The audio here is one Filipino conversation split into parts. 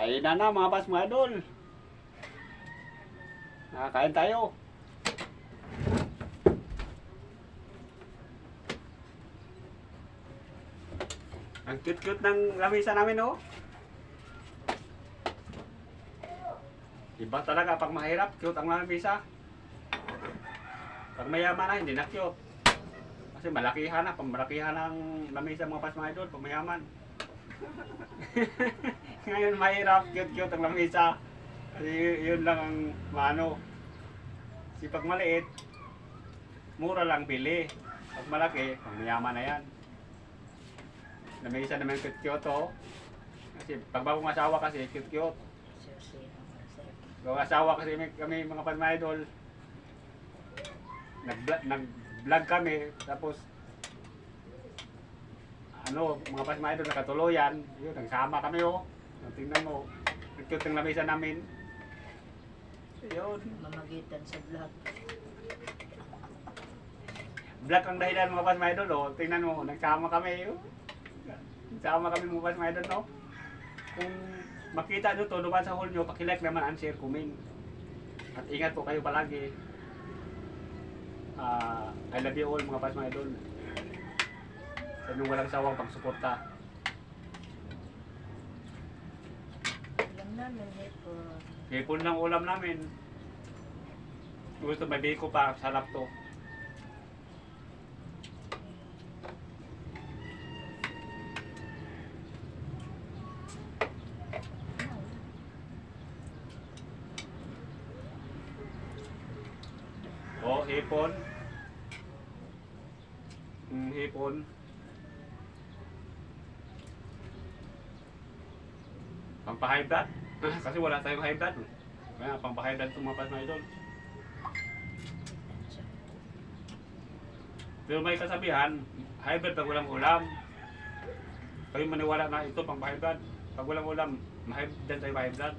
Kainan na mga pas mga idol. Nakakain tayo. Ang cute-cute ng lamisa namin, oh. Iba talaga pag mahirap, cute ang lamisa. Pag mayaman na, hindi na cute. Kasi malakihan na, pamalakihan ng lamisa mga pas mga idol, pag mayaman. Ngayon mahirap, cute-cute ang lamisa. Kasi yun lang ang maano. Kasi pag maliit, mura lang bili. Pag malaki, pag mayaman na yan. Lamisa naman cute-cute, oh. Kasi pag bagong asawa kasi, cute-cute. Bagong asawa kasi kami mga pas mga idol. Nag-vlog kami, tapos ano, mga pas mga idol nakatuluyan, yun, nagsama kami, oh. Tingnan mo, cute ang lamisa namin. Yun. Mamagitan sa vlog. Vlog ang dahilan mga pas mga idol, oh. Tingnan mo, nagsama kami, oh. Nagsama kami mga pas mga idol, no. Kung makita nyo to, dumaan sa hall nyo, pakilike naman, and-share, comment. At ingat po kayo palagi. I love you all mga pas mga idol. Sa inyong walang sawang pagsuporta. Alam namin, hipon. Hipon lang ulam namin. Gusto may biko pa, sarap to. Oh, hipon. Hipon. Pampahigh blood. Kasi wala tayong high blood. Kaya pampahigh blood itong mga pas mga idol. Pero may kasabihan, high blood pag walang ulam. Kayo maniwala na ito pang high blood. Pag walang ulam, ma-high blood tayo high blood.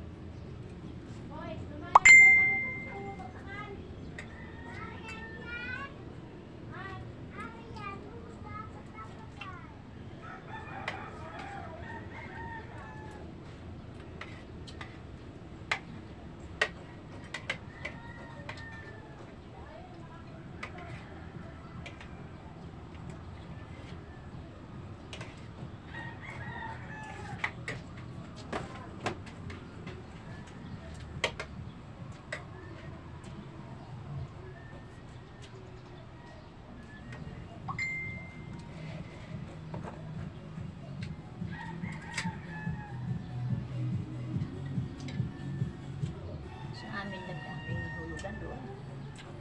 Sa amin nagdaming hulugan doon.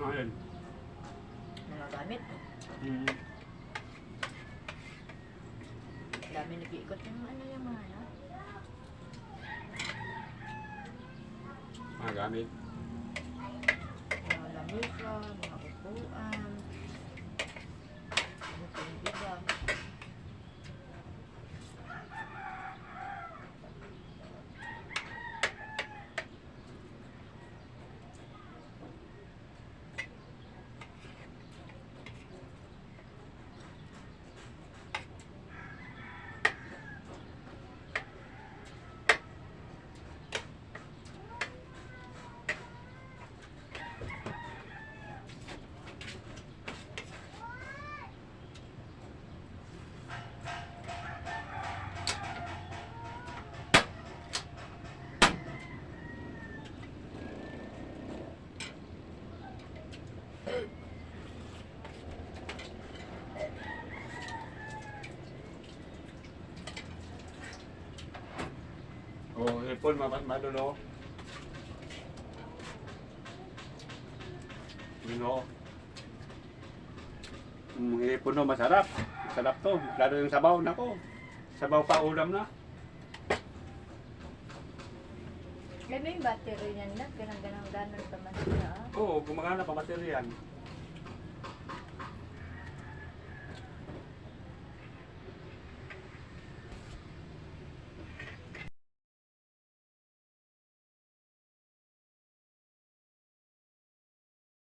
Ayun. Mga gamit. Dami nag-iikot yung ano yung mga ano. Mga gamit. Mga lamisa, mga upuan. Mga bigang. Oh, hipon mga pas mga idol, oh. Yun, oh. Hipon, no, masarap. Masarap to. Lalo yung sabaw, nako. Sabaw pa ulam na. Ano yung battery niyan na? Ganang-ganang pa man siya. Oo, gumagana pa bateryan.